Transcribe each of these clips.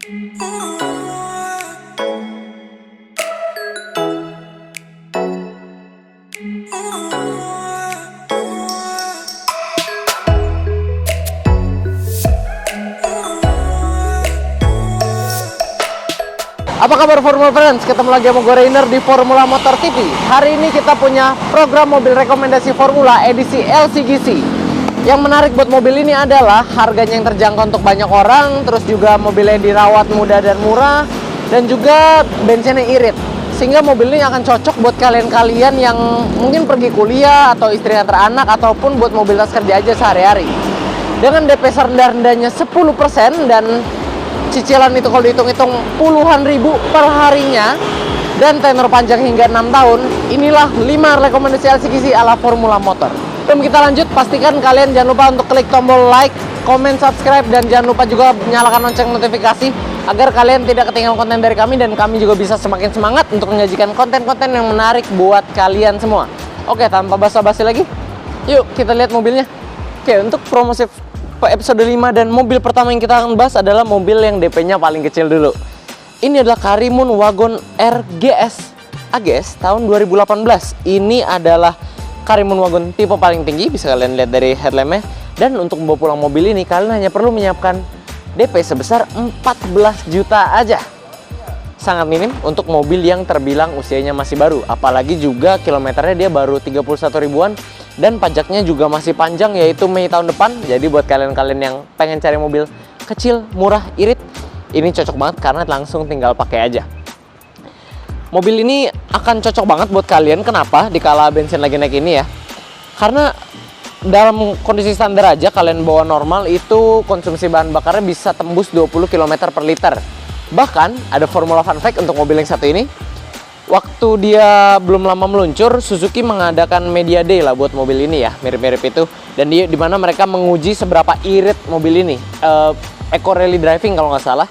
Apa kabar Formula Friends? Ketemu lagi sama gue Rainer di Formula Motor TV. Hari ini kita punya program mobil rekomendasi Formula edisi LCGC. Yang menarik buat mobil ini adalah harganya yang terjangkau untuk banyak orang, terus juga mobilnya dirawat mudah dan murah, dan juga bensinnya irit. Sehingga mobil ini akan cocok buat kalian-kalian yang mungkin pergi kuliah atau istri antar anak, ataupun buat mobilitas kerja aja sehari-hari. Dengan DP rendah-rendahnya 10% dan cicilan itu kalau dihitung-hitung puluhan ribu per harinya dan tenor panjang hingga 6 tahun, inilah 5 rekomendasi LCGC ala Formula Motor. Sebelum kita lanjut, pastikan kalian jangan lupa untuk klik tombol like, comment, subscribe, dan jangan lupa juga nyalakan lonceng notifikasi agar kalian tidak ketinggalan konten dari kami dan kami juga bisa semakin semangat untuk menyajikan konten-konten yang menarik buat kalian semua. Oke, tanpa basa-basi lagi, yuk kita lihat mobilnya. Oke, untuk promosi episode 5 dan mobil pertama yang kita akan bahas adalah mobil yang DP-nya paling kecil dulu. Ini adalah Karimun Wagon RGS AGS tahun 2018. Ini adalah Karimun Wagon tipe paling tinggi, bisa kalian lihat dari headlampnya. Dan untuk membawa pulang mobil ini, kalian hanya perlu menyiapkan DP sebesar 14 juta aja. Sangat minim untuk mobil yang terbilang usianya masih baru. Apalagi juga kilometernya dia baru 31 ribuan. Dan pajaknya juga masih panjang, yaitu Mei tahun depan. Jadi buat kalian-kalian yang pengen cari mobil kecil, murah, irit, ini cocok banget karena langsung tinggal pakai aja. Mobil ini akan cocok banget buat kalian. Kenapa? Dikala bensin lagi naik ini ya. Karena dalam kondisi standar aja kalian bawa normal itu konsumsi bahan bakarnya bisa tembus 20 km per liter. Bahkan ada formula fun fact untuk mobil yang satu ini. Waktu dia belum lama meluncur, Suzuki mengadakan media day lah buat mobil ini ya, mirip-mirip itu. Dan dia dimana mereka menguji seberapa irit mobil ini, Eco Rally Driving kalau nggak salah.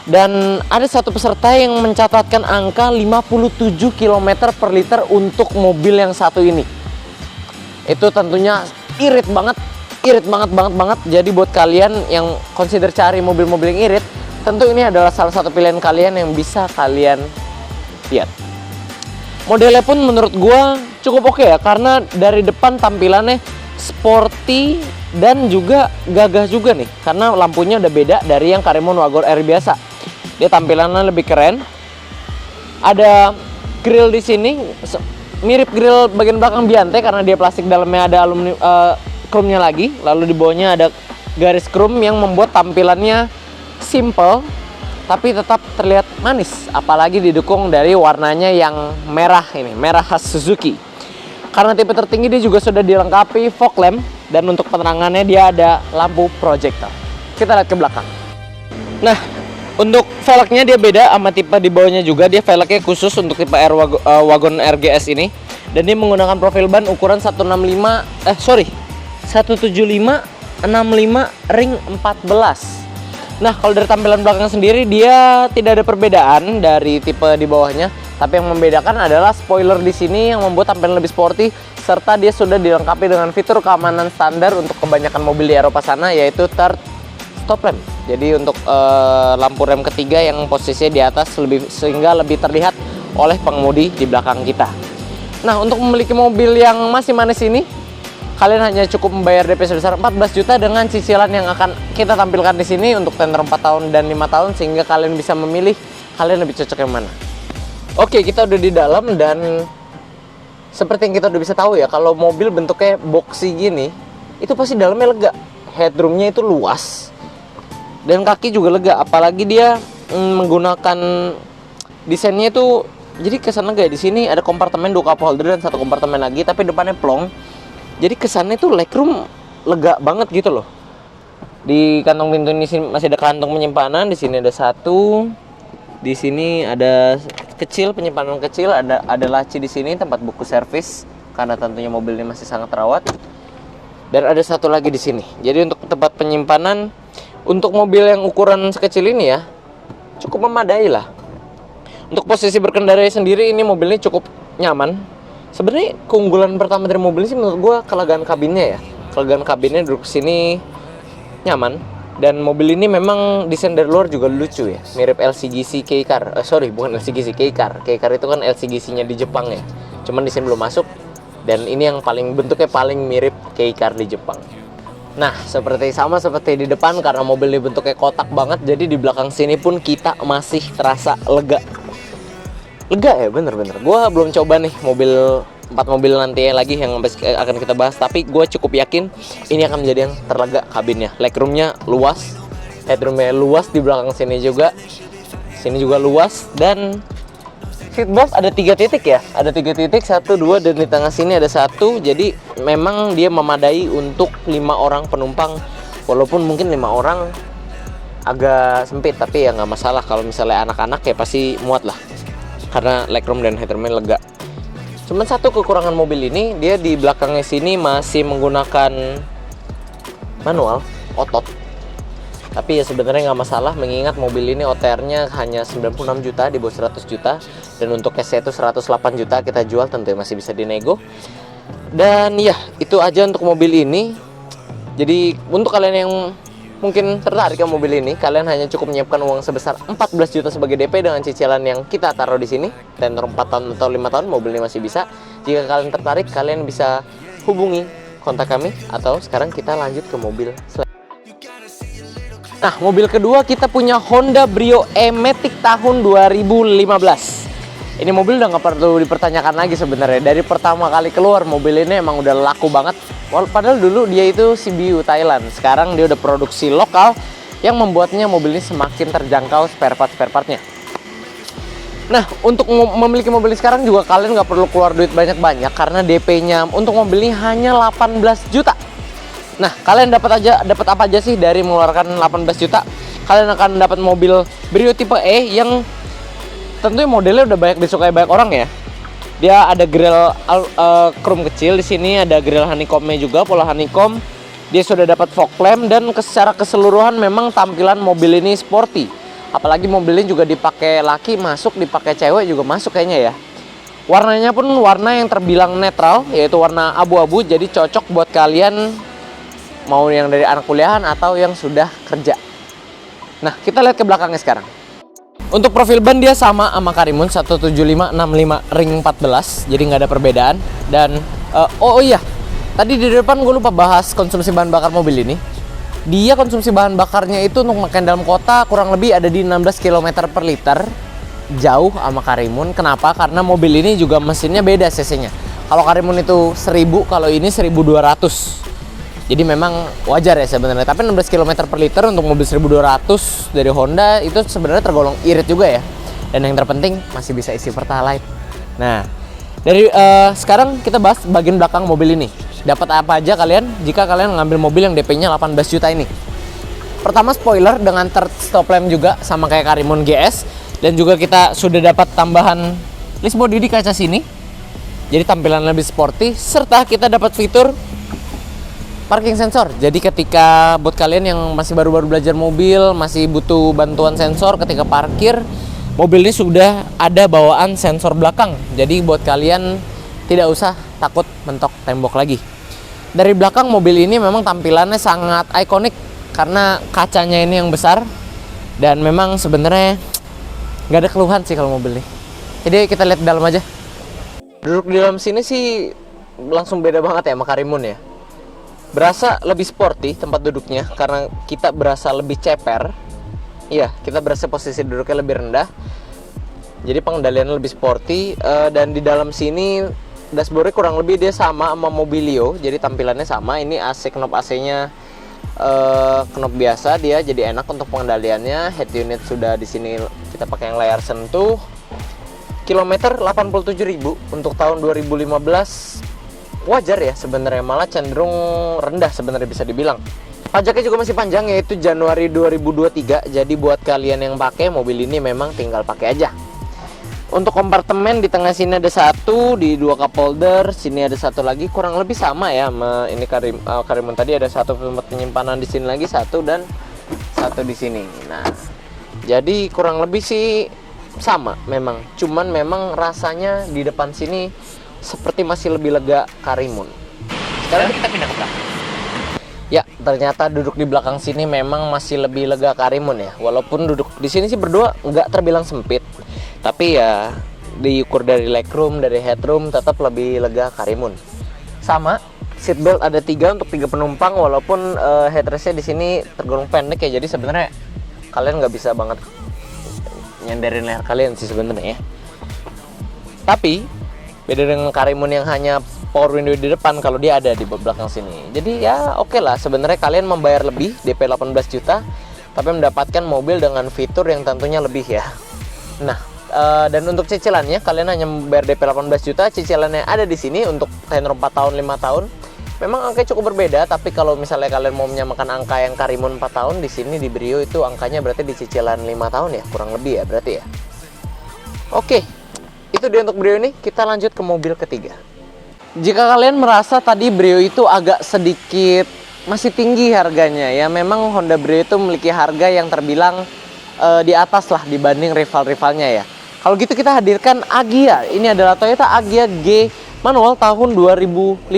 Dan ada satu peserta yang mencatatkan angka 57 km per liter untuk mobil yang satu ini. Itu tentunya irit banget banget. Jadi buat kalian yang consider cari mobil-mobil yang irit, tentu ini adalah salah satu pilihan kalian yang bisa kalian lihat. Modelnya pun menurut gua cukup oke ya, karena dari depan tampilannya sporty dan juga gagah juga nih, karena lampunya udah beda dari yang Karimun Wagon R biasa. Dia tampilannya lebih keren. Ada grill di sini mirip grill bagian belakang Biante karena dia plastik, dalamnya ada aluminium chrome-nya lagi. Lalu di bawahnya ada garis chrome yang membuat tampilannya simple tapi tetap terlihat manis, apalagi didukung dari warnanya yang merah ini, merah khas Suzuki. Karena tipe tertinggi dia juga sudah dilengkapi fog lamp dan untuk penerangannya dia ada lampu projector. Kita lihat ke belakang. Nah, untuk velgnya dia beda sama tipe di bawahnya juga, dia velgnya khusus untuk tipe Wagon RGS ini. Dan dia menggunakan profil ban ukuran 175 ring 14. Nah, kalau dari tampilan belakang sendiri dia tidak ada perbedaan dari tipe di bawahnya, tapi yang membedakan adalah spoiler di sini yang membuat tampilan lebih sporty, serta dia sudah dilengkapi dengan fitur keamanan standar untuk kebanyakan mobil di Eropa sana, yaitu third stop lamp. Jadi untuk lampu rem ketiga yang posisinya di atas sehingga lebih terlihat oleh pengemudi di belakang kita. Nah, untuk memiliki mobil yang masih manis ini, kalian hanya cukup membayar DP sebesar 14 juta dengan cicilan yang akan kita tampilkan di sini untuk tenor 4 tahun dan 5 tahun, sehingga kalian bisa memilih kalian lebih cocok yang mana. Oke, kita udah di dalam dan seperti yang kita udah bisa tahu ya, kalau mobil bentuknya boxy gini, itu pasti dalamnya lega. Headroomnya itu luas dan kaki juga lega, apalagi dia menggunakan desainnya itu jadi kesan lega. Di sini ada kompartemen 2 cup holder dan 1 kompartemen lagi, tapi depannya plong. Jadi kesannya tuh legroom lega banget gitu loh. Di kantong pintu ini masih ada kantong penyimpanan. Di sini ada 1. Di sini ada kecil, penyimpanan kecil. Ada laci di sini tempat buku servis karena tentunya mobil ini masih sangat terawat. Dan ada 1 lagi di sini. Jadi untuk tempat penyimpanan untuk mobil yang ukuran sekecil ini ya cukup memadai lah. Untuk posisi berkendara sendiri ini mobil ini cukup nyaman. Sebenarnya keunggulan pertama dari mobil ini sih menurut gue kelegaan kabinnya ya. Kelegaan kabinnya duduk sini nyaman. Dan mobil ini memang desain dari luar juga lucu ya, mirip LCGC K-Car. Sorry, bukan LCGC K-Car. K-Car itu kan LCGC-nya di Jepang ya. Cuman desain belum masuk. Dan ini yang paling bentuknya paling mirip K-Car di Jepang. Nah, sama seperti di depan, karena mobil ini bentuknya kotak banget, jadi di belakang sini pun kita masih terasa lega. Lega ya, bener-bener. Gue belum coba nih 4 mobil nanti lagi yang akan kita bahas, tapi gue cukup yakin ini akan menjadi yang terlega kabinnya. Legroomnya luas, headroomnya luas, di belakang sini juga luas, dan seatbelt ada 3 titik ya, ada 3 titik, 1, 2, dan di tengah sini ada 1. Jadi memang dia memadai untuk 5 orang penumpang, walaupun mungkin 5 orang agak sempit, tapi ya nggak masalah. Kalau misalnya anak-anak ya pasti muat lah, karena legroom dan headroomnya lega. Cuman satu kekurangan mobil ini, dia di belakangnya sini masih menggunakan manual otot. Tapi ya sebenarnya nggak masalah, mengingat mobil ini OTR-nya hanya 96 juta, di bawah 100 juta. Dan untuk cash itu 108 juta kita jual, tentu masih bisa dinego. Dan ya, itu aja untuk mobil ini. Jadi untuk kalian yang mungkin tertarik ke mobil ini, kalian hanya cukup menyiapkan uang sebesar 14 juta sebagai DP dengan cicilan yang kita taruh di sini. Tenor 4 tahun atau 5 tahun, mobil ini masih bisa. Jika kalian tertarik, kalian bisa hubungi kontak kami, atau sekarang kita lanjut ke mobil selanjutnya. Nah, mobil kedua kita punya Honda Brio E-Matic tahun 2015. Ini mobil udah nggak perlu dipertanyakan lagi sebenarnya. Dari pertama kali keluar, mobil ini emang udah laku banget. Padahal dulu dia itu CBU Thailand. Sekarang dia udah produksi lokal, yang membuatnya mobil ini semakin terjangkau spare partnya. Nah, untuk memiliki mobil ini sekarang juga kalian nggak perlu keluar duit banyak-banyak, karena DP-nya untuk mobil ini hanya 18 juta. Nah, kalian dapat apa aja sih dari mengeluarkan 18 juta? Kalian akan dapat mobil Brio tipe E yang tentunya modelnya udah banyak disukai banyak orang ya. Dia ada grill chrome kecil di sini, ada grill honeycomb-nya juga, pola honeycomb. Dia sudah dapat fog lamp, dan secara keseluruhan memang tampilan mobil ini sporty. Apalagi mobil ini juga dipakai laki masuk, dipakai cewek juga masuk kayaknya ya. Warnanya pun warna yang terbilang netral, yaitu warna abu-abu, jadi cocok buat kalian mau yang dari anak kuliahan atau yang sudah kerja. Nah, kita lihat ke belakangnya sekarang. Untuk profil ban dia sama Karimun 17565 ring 14, jadi nggak ada perbedaan. Dan oh iya, tadi di depan gue lupa bahas konsumsi bahan bakar mobil ini. Dia konsumsi bahan bakarnya itu untuk makan dalam kota kurang lebih ada di 16 km per liter. Jauh sama Karimun. Kenapa? Karena mobil ini juga mesinnya beda cc-nya. Kalau Karimun itu 1000, kalau ini 1200. Jadi memang wajar ya sebenarnya. Tapi 16 km per liter untuk mobil 1200 dari Honda itu sebenarnya tergolong irit juga ya. Dan yang terpenting masih bisa isi Pertalite. Nah, dari sekarang kita bahas bagian belakang mobil ini. Dapat apa aja kalian jika kalian ngambil mobil yang DP-nya 18 juta ini? Pertama, spoiler dengan third stop lamp juga sama kayak Karimun GS. Dan juga kita sudah dapat tambahan list body di kaca sini. Jadi tampilan lebih sporty. Serta kita dapat fitur parking sensor. Jadi ketika buat kalian yang masih baru-baru belajar mobil, masih butuh bantuan sensor ketika parkir, mobil ini sudah ada bawaan sensor belakang. Jadi buat kalian tidak usah takut mentok tembok lagi. Dari belakang mobil ini memang tampilannya sangat ikonik karena kacanya ini yang besar, dan memang sebenarnya nggak ada keluhan sih kalau mobil ini. Jadi kita lihat dalam aja. Duduk di dalam sini sih langsung beda banget ya sama Karimun ya. Berasa lebih sporty tempat duduknya karena kita berasa lebih ceper. Iya, kita berasa posisi duduknya lebih rendah. Jadi pengendaliannya lebih sporty, dan di dalam sini dashboardnya kurang lebih dia sama Mobilio. Jadi tampilannya sama. Ini AC, knob AC-nya knob biasa, dia jadi enak untuk pengendaliannya. Head unit sudah di sini kita pakai yang layar sentuh. Kilometer 87.000 untuk tahun 2015. Wajar ya sebenarnya, malah cenderung rendah sebenarnya bisa dibilang. Pajaknya juga masih panjang, yaitu Januari 2023. Jadi buat kalian yang pakai mobil ini memang tinggal pakai aja. Untuk kompartemen di tengah sini ada satu, di 2 cup holder, sini ada satu lagi, kurang lebih sama ya sama ini Karimun tadi. Ada satu tempat penyimpanan di sini lagi, satu, dan satu di sini. Nah, jadi kurang lebih sih sama memang. Cuman memang rasanya di depan sini seperti masih lebih lega Karimun. Sekarang kita pindah ke belakang. Ya, ternyata duduk di belakang sini memang masih lebih lega Karimun ya. Walaupun duduk di sini sih berdua nggak terbilang sempit, tapi ya diukur dari legroom, dari headroom tetap lebih lega Karimun. Sama seatbelt ada 3 untuk 3 penumpang, walaupun headrestnya di sini tergolong pendek ya. Jadi sebenarnya kalian nggak bisa banget nyandarin leher kalian sih sebenarnya ya. Tapi beda dengan Karimun yang hanya power window di depan, kalau dia ada di belakang sini. Jadi ya oke lah, sebenarnya kalian membayar lebih DP 18 juta tapi mendapatkan mobil dengan fitur yang tentunya lebih ya. Nah, dan untuk cicilannya kalian hanya membayar DP 18 juta, cicilannya ada di sini untuk tenor 4 tahun, 5 tahun. Memang angkanya cukup berbeda, tapi kalau misalnya kalian mau menyamakan angka yang Karimun 4 tahun, di sini di Brio itu angkanya berarti di cicilan 5 tahun ya, kurang lebih ya berarti ya. Oke, itu dia untuk Brio ini. Kita lanjut ke mobil ketiga. Jika kalian merasa tadi Brio itu agak sedikit masih tinggi harganya ya, memang Honda Brio itu memiliki harga yang terbilang di atas lah dibanding rival-rivalnya ya. Kalau gitu kita hadirkan Agya. Ini adalah Toyota Agya G manual tahun 2015.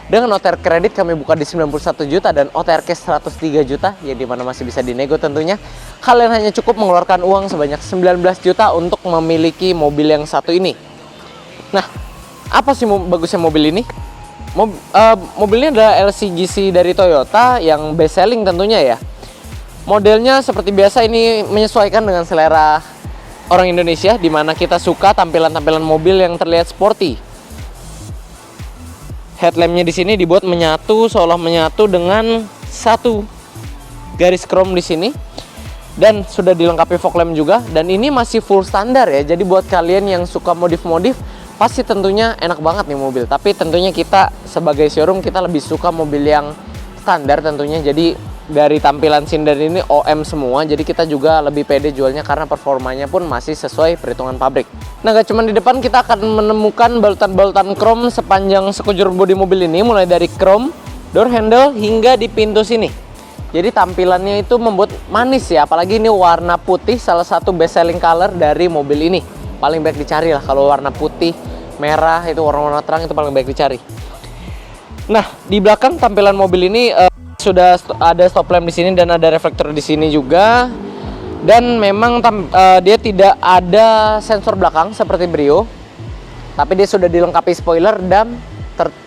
Dengan OTR kredit kami buka di 91 juta dan OTR cash 103 juta, ya dimana masih bisa dinego tentunya. Kalian hanya cukup mengeluarkan uang sebanyak 19 juta untuk memiliki mobil yang satu ini. Nah, apa sih bagusnya mobil ini? Mobilnya adalah LCGC dari Toyota yang best selling tentunya ya. Modelnya seperti biasa ini menyesuaikan dengan selera orang Indonesia, dimana kita suka tampilan-tampilan mobil yang terlihat sporty. Headlampnya di sini dibuat menyatu, seolah menyatu dengan satu garis chrome di sini, dan sudah dilengkapi fog lamp juga. Dan ini masih full standar ya. Jadi buat kalian yang suka modif-modif, pasti tentunya enak banget nih mobil. Tapi tentunya kita sebagai showroom kita lebih suka mobil yang standar tentunya. Jadi dari tampilan sinden ini OM semua, jadi kita juga lebih pede jualnya karena performanya pun masih sesuai perhitungan pabrik. Nah, gak cuma di depan, kita akan menemukan balutan-balutan chrome sepanjang sekujur bodi mobil ini, mulai dari chrome, door handle, hingga di pintu sini. Jadi tampilannya itu membuat manis ya, apalagi ini warna putih, salah satu best selling color dari mobil ini. Paling baik dicari lah kalau warna putih, merah, itu warna-warna terang itu paling baik dicari. Nah, di belakang tampilan mobil ini sudah ada stop lamp di sini dan ada reflektor di sini juga. Dan memang dia tidak ada sensor belakang seperti Brio, tapi dia sudah dilengkapi spoiler dan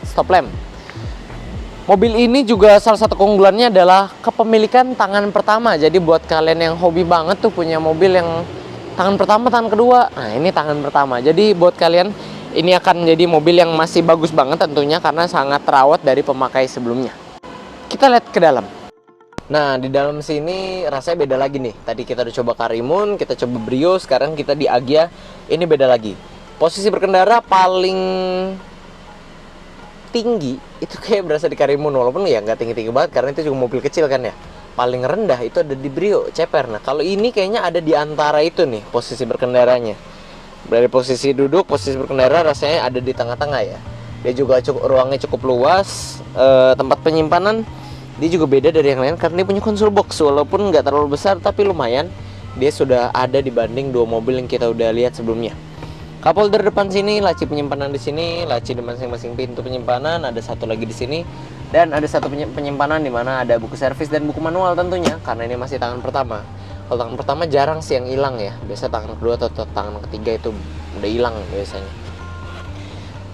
stop lamp. Mobil ini juga salah satu keunggulannya adalah kepemilikan tangan pertama. Jadi buat kalian yang hobi banget tuh punya mobil yang tangan pertama, tangan kedua, nah ini tangan pertama. Jadi buat kalian ini akan menjadi mobil yang masih bagus banget tentunya karena sangat terawat dari pemakai sebelumnya. Kita lihat ke dalam. Nah, di dalam sini rasanya beda lagi nih. Tadi kita udah coba Karimun, kita coba Brio, sekarang kita di Agya. Ini beda lagi. Posisi berkendara paling tinggi itu kayak berasa di Karimun, walaupun ya nggak tinggi-tinggi banget karena itu juga mobil kecil kan ya. Paling rendah itu ada di Brio, ceper. Nah, kalau ini kayaknya ada di antara itu nih posisi berkendaranya. Dari posisi duduk, posisi berkendara rasanya ada di tengah-tengah ya. Dia juga ruangnya cukup luas, tempat penyimpanan dia juga beda dari yang lain karena dia punya console box, walaupun nggak terlalu besar tapi lumayan. Dia sudah ada dibanding dua mobil yang kita udah lihat sebelumnya. Cup holder depan sini, laci penyimpanan di sini, laci di masing-masing pintu penyimpanan, ada satu lagi di sini, dan ada satu penyimpanan di mana ada buku servis dan buku manual tentunya karena ini masih tangan pertama. Kalau tangan pertama jarang sih yang hilang ya, biasa tangan kedua atau tangan ketiga itu udah hilang biasanya.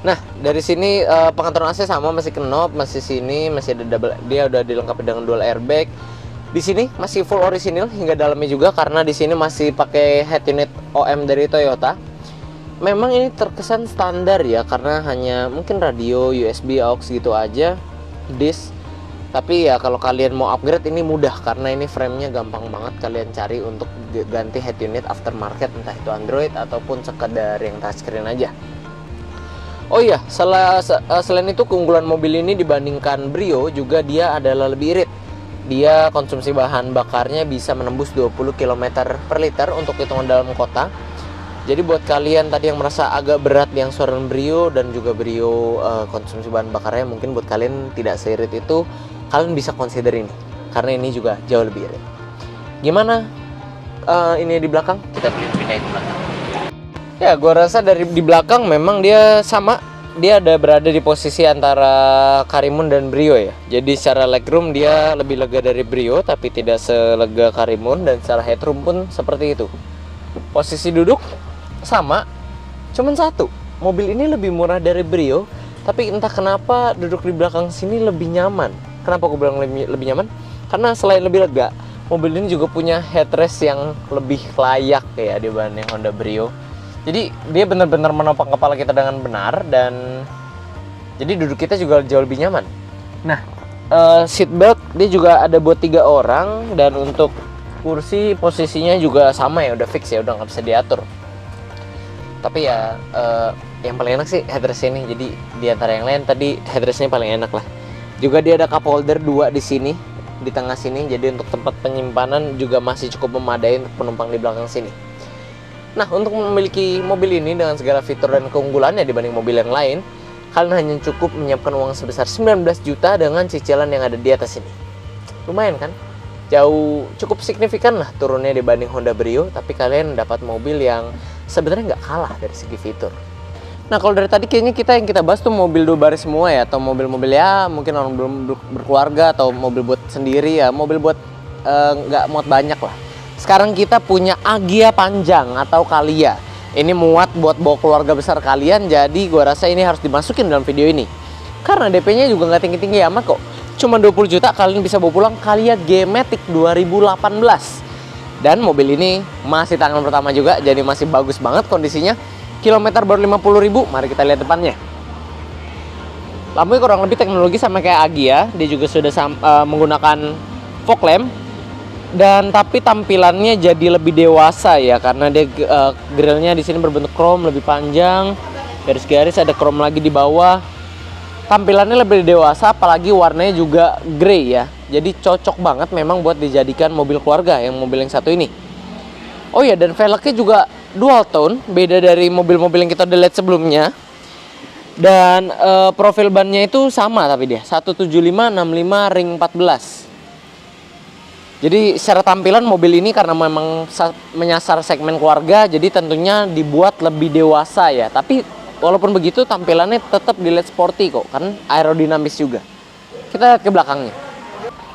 Nah, dari sini pengaturan AC sama, masih knob, masih sini, masih ada dia udah dilengkapi dengan dual airbag. Di sini masih full orisinil hingga dalamnya juga karena di sini masih pakai head unit OM dari Toyota. Memang ini terkesan standar ya karena hanya mungkin radio, USB, aux gitu aja, disk. Tapi ya kalau kalian mau upgrade ini mudah karena ini framenya gampang banget kalian cari untuk ganti head unit aftermarket, entah itu Android ataupun sekedar yang touchscreen aja. Oh iya, selain itu keunggulan mobil ini dibandingkan Brio juga dia adalah lebih irit. Dia konsumsi bahan bakarnya bisa menembus 20 km per liter untuk hitungan dalam kota. Jadi buat kalian tadi yang merasa agak berat yang suaran Brio dan juga Brio konsumsi bahan bakarnya mungkin buat kalian tidak seirit itu, kalian bisa consider ini karena ini juga jauh lebih irit. Gimana ini di belakang? Kita pindahin ke belakang. Ya, gua rasa dari di belakang memang dia sama dia ada berada di posisi antara Karimun dan Brio ya. Jadi secara legroom dia lebih lega dari Brio, tapi tidak selega Karimun, dan secara headroom pun seperti itu. Posisi duduk sama, cuman satu, mobil ini lebih murah dari Brio, tapi entah kenapa duduk di belakang sini lebih nyaman. Kenapa aku bilang lebih nyaman? Karena selain lebih lega, mobil ini juga punya headrest yang lebih layak ya dibanding Honda Brio. Jadi dia benar-benar menopang kepala kita dengan benar, dan jadi duduk kita juga jauh lebih nyaman. Nah, seat belt dia juga ada buat 3 orang, dan untuk kursi posisinya juga sama ya, udah fix ya, udah nggak bisa diatur. Tapi ya yang paling enak sih headrest ini. Jadi di antara yang lain tadi headrestnya paling enak lah. Juga dia ada cup holder 2 di sini, di tengah sini. Jadi untuk tempat penyimpanan juga masih cukup memadai untuk penumpang di belakang sini. Nah, untuk memiliki mobil ini dengan segala fitur dan keunggulannya dibanding mobil yang lain, kalian hanya cukup menyiapkan uang sebesar 19 juta dengan cicilan yang ada di atas ini. Lumayan kan? Jauh cukup signifikan lah turunnya dibanding Honda Brio, tapi kalian dapat mobil yang sebenarnya nggak kalah dari segi fitur. Nah, kalau dari tadi kayaknya yang kita bahas tuh mobil 2 baris semua ya, atau mobil-mobil ya mungkin orang belum berkeluarga, atau mobil buat sendiri ya, mobil buat nggak muat banyak lah. Sekarang kita punya Agya panjang atau Calya. Ini muat buat bawa keluarga besar kalian, jadi gua rasa ini harus dimasukin dalam video ini. Karena DP-nya juga nggak tinggi-tinggi amat kok. Cuma 20 juta kalian bisa bawa pulang Calya G-Matic 2018. Dan mobil ini masih tangan pertama juga, jadi masih bagus banget kondisinya. Kilometer baru 50.000, mari kita lihat depannya. Lampunya kurang lebih teknologi sama kayak Agya, dia juga sudah menggunakan fog lamp. Dan tapi tampilannya jadi lebih dewasa ya, karena dia grillnya di sini berbentuk chrome lebih panjang, garis-garis ada chrome lagi di bawah. Tampilannya lebih dewasa, apalagi warnanya juga grey ya. Jadi cocok banget memang buat dijadikan mobil keluarga yang mobil yang satu ini. Oh ya, dan velgnya juga dual tone, beda dari mobil-mobil yang kita udah lihat sebelumnya. Dan profil bannya itu sama, tapi dia 175/65 ring 14. Jadi secara tampilan mobil ini karena memang menyasar segmen keluarga, jadi tentunya dibuat lebih dewasa ya. Tapi walaupun begitu tampilannya tetap dilihat sporty kok, kan aerodinamis juga. Kita lihat ke belakangnya.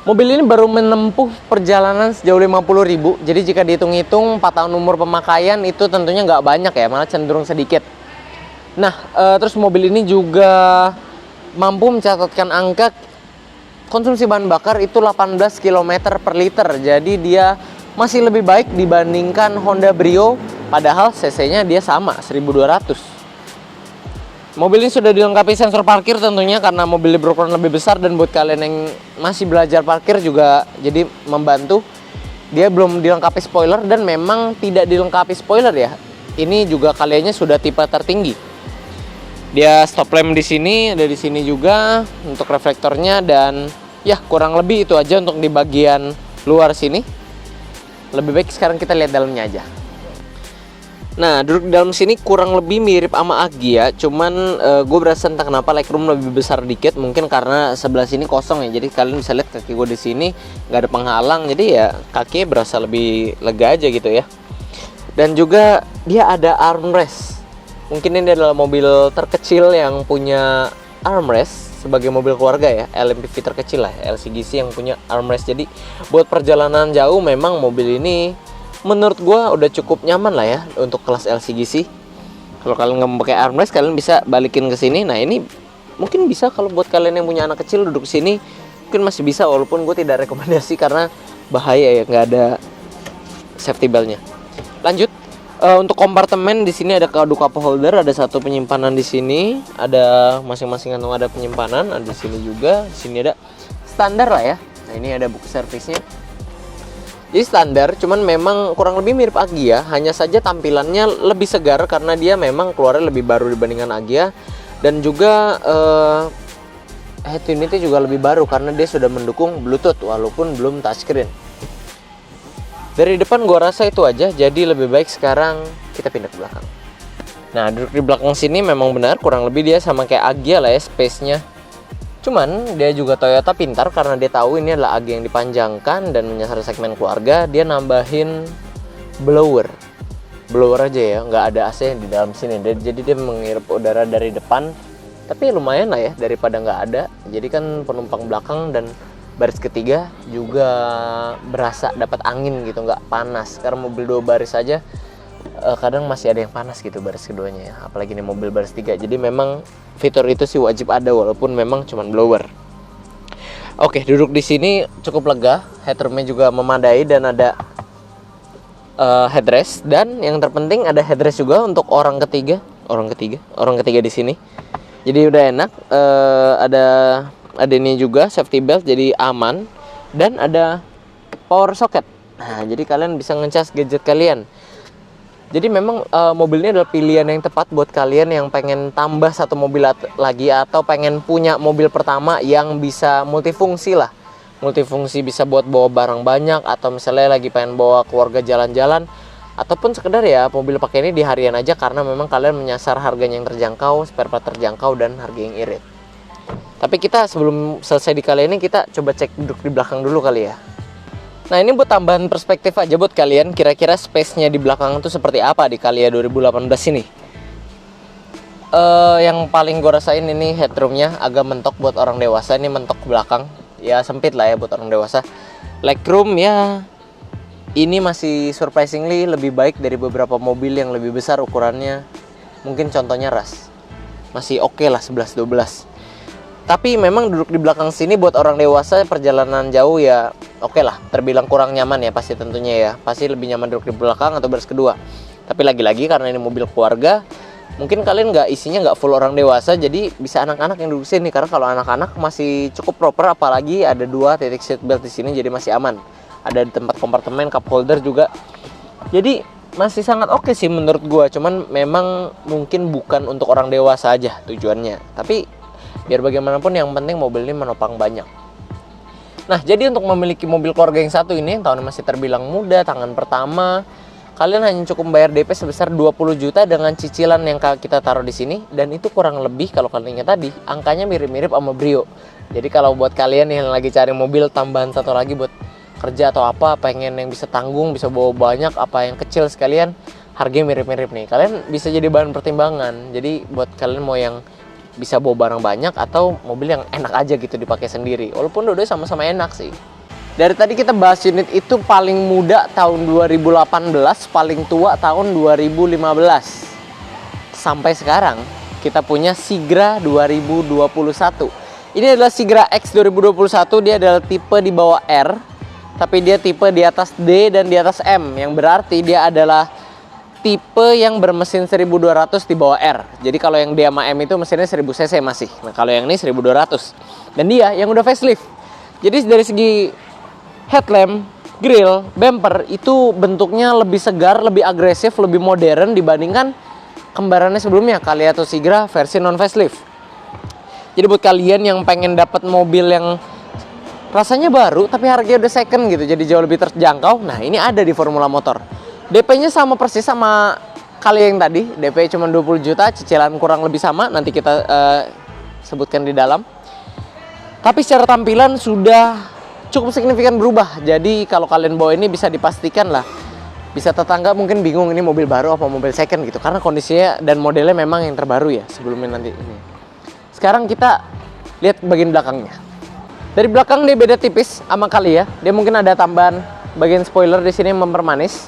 Mobil ini baru menempuh perjalanan sejauh 50.000. Jadi jika dihitung-hitung 4 tahun umur pemakaian itu tentunya nggak banyak ya, malah cenderung sedikit. Nah, terus mobil ini juga mampu mencatatkan angka konsumsi bahan bakar itu 18 km per liter. Jadi dia masih lebih baik dibandingkan Honda Brio, padahal cc-nya dia sama 1200. Mobil ini sudah dilengkapi sensor parkir tentunya karena mobilnya berukuran lebih besar, dan buat kalian yang masih belajar parkir juga jadi membantu. Dia belum dilengkapi spoiler, dan memang tidak dilengkapi spoiler ya. Ini juga kaliannya sudah tipe tertinggi. Dia stop lamp di sini, ada di sini juga untuk reflektornya, dan ya kurang lebih itu aja untuk di bagian luar sini. Lebih baik sekarang kita lihat dalamnya aja. Nah, duduk di dalam sini kurang lebih mirip sama Agya, cuman gue berasa entah kenapa legroom lebih besar dikit, mungkin karena sebelah sini kosong ya. Jadi kalian bisa lihat kaki gue di sini nggak ada penghalang, jadi ya kakinya berasa lebih lega aja gitu ya. Dan juga dia ada armrest. Mungkin ini adalah mobil terkecil yang punya armrest sebagai mobil keluarga ya, LMPV terkecil lah, LCGC yang punya armrest. Jadi buat perjalanan jauh memang mobil ini menurut gue udah cukup nyaman lah ya untuk kelas LCGC. Kalau kalian nggak mau pakai armrest, kalian bisa balikin ke sini. Nah, ini mungkin bisa kalau buat kalian yang punya anak kecil duduk sini, mungkin masih bisa, walaupun gue tidak rekomendasi karena bahaya ya, nggak ada safety beltnya. Lanjut. Untuk kompartemen di sini ada cup holder, ada satu penyimpanan di sini, ada masing-masing kantong ada penyimpanan, ada di sini juga. Di sini ada standar lah ya. Nah, ini ada buku servisnya. Jadi standar, cuman memang kurang lebih mirip Agya, hanya saja tampilannya lebih segar karena dia memang keluarnya lebih baru dibandingkan Agya, dan juga head unitnya juga lebih baru karena dia sudah mendukung Bluetooth walaupun belum touchscreen. Dari depan gua rasa itu aja, jadi lebih baik sekarang kita pindah ke belakang. Nah, duduk di belakang sini memang benar kurang lebih dia sama kayak Agya lah ya space-nya. Cuman dia juga Toyota pintar karena dia tahu ini adalah Agya yang dipanjangkan dan menyasar segmen keluarga. Dia nambahin blower aja ya, nggak ada AC di dalam sini. Jadi dia menghirup udara dari depan Tapi lumayan lah ya daripada nggak ada. Jadi kan penumpang belakang dan baris ketiga juga berasa dapat angin gitu, nggak panas. Karena mobil 2 baris aja kadang masih ada yang panas gitu baris keduanya ya. Apalagi nih mobil baris 3. Jadi memang fitur itu sih wajib ada walaupun memang cuman blower. Oke, duduk di sini cukup lega, headroomnya juga memadai dan ada headrest, dan yang terpenting ada headrest juga untuk orang ketiga di sini. Jadi udah enak, ada ini juga safety belt jadi aman, dan ada power socket. Nah, jadi kalian bisa ngecas gadget kalian. Jadi memang mobil ini adalah pilihan yang tepat buat kalian yang pengen tambah satu mobil lagi atau pengen punya mobil pertama yang bisa multifungsi lah. Multifungsi bisa buat bawa barang banyak, atau misalnya lagi pengen bawa keluarga jalan-jalan, ataupun sekedar ya mobil pakai ini di harian aja karena memang kalian menyasar harganya yang terjangkau, spare part terjangkau, dan harga yang irit. Tapi kita sebelum selesai di kali ini kita coba cek duduk di belakang dulu kali ya. Nah, ini buat tambahan perspektif aja buat kalian, kira-kira space-nya di belakang itu seperti apa di Calya 2018 ini. Yang paling gue rasain ini headroomnya agak mentok buat orang dewasa, ini mentok belakang. Ya sempit lah ya buat orang dewasa. Legroom ya ini masih surprisingly lebih baik dari beberapa mobil yang lebih besar ukurannya. Mungkin contohnya Rush. Masih oke lah 11-12. Tapi memang duduk di belakang sini buat orang dewasa perjalanan jauh ya oke lah, terbilang kurang nyaman ya pasti tentunya ya. Pasti lebih nyaman duduk di belakang atau baris kedua. Tapi lagi-lagi karena ini mobil keluarga, mungkin kalian isinya nggak full orang dewasa, jadi bisa anak-anak yang duduk sini. Karena kalau anak-anak masih cukup proper, apalagi ada 2 titik seat belt di sini, jadi masih aman. Ada di tempat kompartemen, cup holder juga. Jadi masih sangat oke sih menurut gua. Cuman memang mungkin bukan untuk orang dewasa aja tujuannya. Tapi biar bagaimanapun yang penting mobil ini menopang banyak. Nah, jadi untuk memiliki mobil keluarga yang satu ini, yang tahunnya masih terbilang muda, tangan pertama, kalian hanya cukup bayar DP sebesar 20 juta dengan cicilan yang kita taruh di sini, dan itu kurang lebih kalau kalian ingat tadi, angkanya mirip-mirip sama Brio. Jadi kalau buat kalian yang lagi cari mobil tambahan satu lagi buat kerja atau apa, pengen yang bisa tanggung, bisa bawa banyak, apa yang kecil sekalian, harganya mirip-mirip nih. Kalian bisa jadi bahan pertimbangan. Jadi buat kalian mau yang bisa bawa barang banyak atau mobil yang enak aja gitu dipakai sendiri. Walaupun dua-duanya sama-sama enak sih. Dari tadi kita bahas unit itu paling muda tahun 2018, paling tua tahun 2015. Sampai sekarang kita punya Sigra 2021. Ini adalah Sigra X 2021, dia adalah tipe di bawah R, tapi dia tipe di atas D dan di atas M, yang berarti dia adalah tipe yang bermesin 1200 di bawah R. Jadi kalau yang D sama M itu mesinnya 1000 cc masih. Nah, kalau yang ini 1200. Dan dia yang udah facelift. Jadi dari segi headlamp, grill, bumper itu bentuknya lebih segar, lebih agresif, lebih modern dibandingkan kembarannya sebelumnya, Calya atau Sigra versi non facelift. Jadi buat kalian yang pengen dapat mobil yang rasanya baru tapi harganya udah second gitu, jadi jauh lebih terjangkau, nah ini ada di Formula Motor. DP-nya sama persis sama Calya yang tadi, DP cuma 20 juta, cicilan kurang lebih sama, nanti kita sebutkan di dalam. Tapi secara tampilan sudah cukup signifikan berubah. Jadi kalau kalian bawa ini bisa dipastikan lah, bisa tetangga mungkin bingung ini mobil baru apa mobil second gitu, karena kondisinya dan modelnya memang yang terbaru ya sebelumnya nanti ini. Sekarang kita lihat bagian belakangnya. Dari belakang dia beda tipis sama Calya, dia mungkin ada tambahan bagian spoiler di sini yang mempermanis.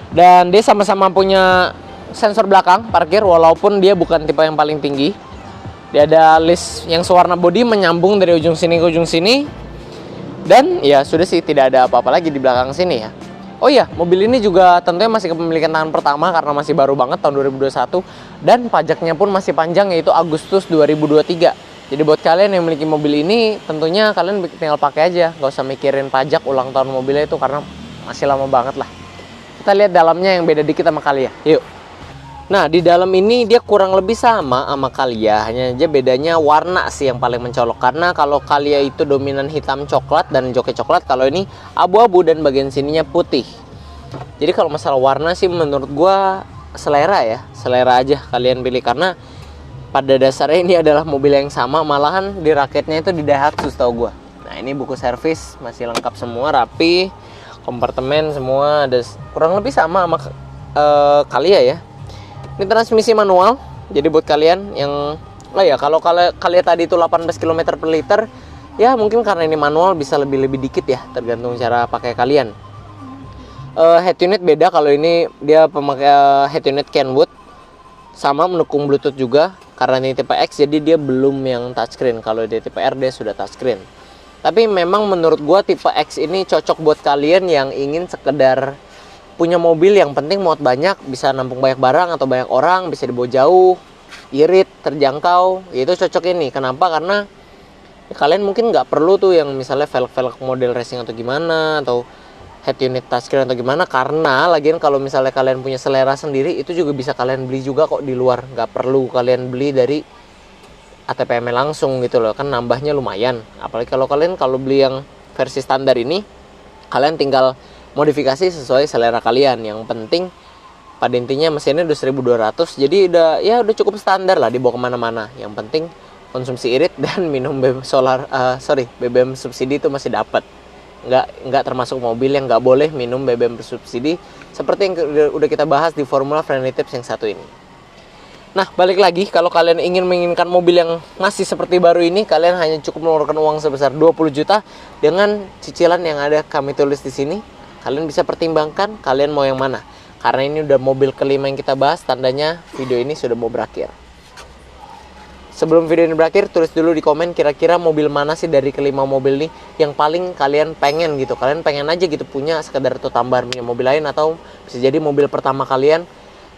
Dan dia sama-sama punya sensor belakang parkir, walaupun dia bukan tipe yang paling tinggi. Dia ada list yang sewarna body menyambung dari ujung sini ke ujung sini. Dan ya sudah sih, tidak ada apa-apa lagi di belakang sini ya. Oh iya, mobil ini juga tentunya masih kepemilikan tangan pertama karena masih baru banget tahun 2021. Dan pajaknya pun masih panjang, yaitu Agustus 2023. Jadi buat kalian yang memiliki mobil ini, tentunya kalian tinggal pakai aja, nggak usah mikirin pajak ulang tahun mobilnya itu karena masih lama banget lah. Kita lihat dalamnya yang beda dikit sama Calya. Yuk. Nah, di dalam ini dia kurang lebih sama Calya, hanya aja bedanya warna sih yang paling mencolok. Karena kalau Calya itu dominan hitam coklat dan joknya coklat, kalau ini abu-abu dan bagian sininya putih. Jadi kalau masalah warna sih menurut gua selera ya, selera aja kalian pilih, karena pada dasarnya ini adalah mobil yang sama, malahan di raketnya itu di Daihatsu setahu gua. Nah, ini buku servis masih lengkap semua, rapi. Kompartemen semua ada kurang lebih sama Calya ya. Ini transmisi manual. Jadi buat kalian yang Oh ya, kalau kalian tadi itu 18 km per liter, ya mungkin karena ini manual bisa lebih dikit ya, tergantung cara pakai kalian. Head unit beda, kalau ini dia pemakai head unit Kenwood, sama mendukung Bluetooth juga. Karena ini tipe X, jadi dia belum yang touchscreen. Kalau di tipe R dia sudah touchscreen. Tapi memang menurut gua tipe X ini cocok buat kalian yang ingin sekedar punya mobil yang penting muat banyak, bisa nampung banyak barang atau banyak orang, bisa dibawa jauh, irit, terjangkau. Itu cocok ini. Kenapa? Karena ya, kalian mungkin nggak perlu tuh yang misalnya velg model racing atau gimana, atau head unit touchscreen atau gimana. Karena lagian kalau misalnya kalian punya selera sendiri, itu juga bisa kalian beli juga kok di luar. Nggak perlu kalian beli dari ATPM langsung gitu loh, kan nambahnya lumayan. Apalagi kalau kalian beli yang versi standar ini, kalian tinggal modifikasi sesuai selera kalian. Yang penting pada intinya mesinnya udah 1200, jadi udah cukup standar lah dibawa kemana-mana. Yang penting konsumsi irit dan minum BBM subsidi itu masih dapat. Nggak termasuk mobil yang nggak boleh minum BBM bersubsidi, seperti yang udah kita bahas di Formula Friendly Tips yang satu ini. Nah, balik lagi, kalau kalian menginginkan mobil yang masih seperti baru ini, kalian hanya cukup mengeluarkan uang sebesar 20 juta dengan cicilan yang ada kami tulis di sini. Kalian bisa pertimbangkan kalian mau yang mana. Karena ini udah mobil kelima yang kita bahas, tandanya video ini sudah mau berakhir. Sebelum video ini berakhir, tulis dulu di komen kira-kira mobil mana sih dari kelima mobil ini yang paling kalian pengen gitu. Kalian pengen aja gitu punya sekedar tuh tambahan punya mobil lain, atau bisa jadi mobil pertama kalian.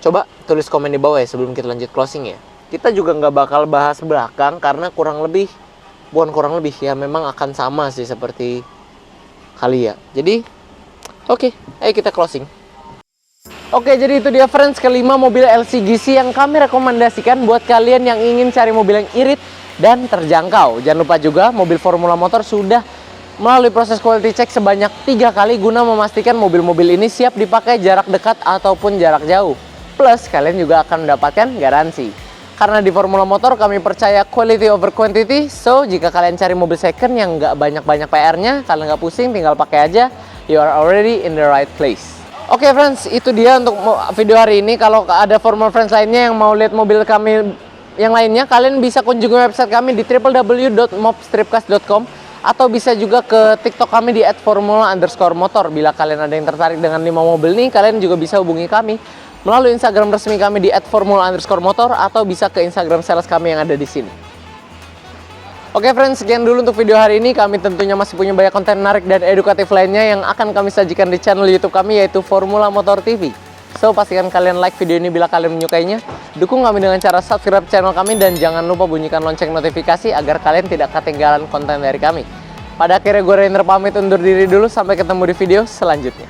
Coba tulis komen di bawah ya sebelum kita lanjut closing ya. Kita juga nggak bakal bahas belakang karena bukan kurang lebih ya, memang akan sama sih seperti kali ya. Jadi oke, ayo kita closing. Oke, jadi itu dia friends, kelima mobil LCGC yang kami rekomendasikan buat kalian yang ingin cari mobil yang irit dan terjangkau. Jangan lupa juga mobil Formula Motor sudah melalui proses quality check sebanyak 3 kali guna memastikan mobil-mobil ini siap dipakai jarak dekat ataupun jarak jauh. Plus, kalian juga akan mendapatkan garansi. Karena di Formula Motor kami percaya quality over quantity. So, jika kalian cari mobil second yang nggak banyak-banyak PR-nya, kalian nggak pusing, tinggal pakai aja. You are already in the right place. Oke friends, itu dia untuk video hari ini. Kalau ada Formula Friends lainnya yang mau lihat mobil kami yang lainnya, kalian bisa kunjungi website kami di www.mobstripcast.com, atau bisa juga ke TikTok kami di @formula_motor. Bila kalian ada yang tertarik dengan 5 mobil ini, kalian juga bisa hubungi kami melalui Instagram resmi kami di @formula_motor, atau bisa ke Instagram sales kami yang ada di sini. Oke friends, sekian dulu untuk video hari ini. Kami tentunya masih punya banyak konten menarik dan edukatif lainnya yang akan kami sajikan di channel YouTube kami, yaitu Formula Motor TV. So, pastikan kalian like video ini bila kalian menyukainya. Dukung kami dengan cara subscribe channel kami, dan jangan lupa bunyikan lonceng notifikasi agar kalian tidak ketinggalan konten dari kami. Pada akhirnya gue Rainer pamit undur diri dulu, sampai ketemu di video selanjutnya.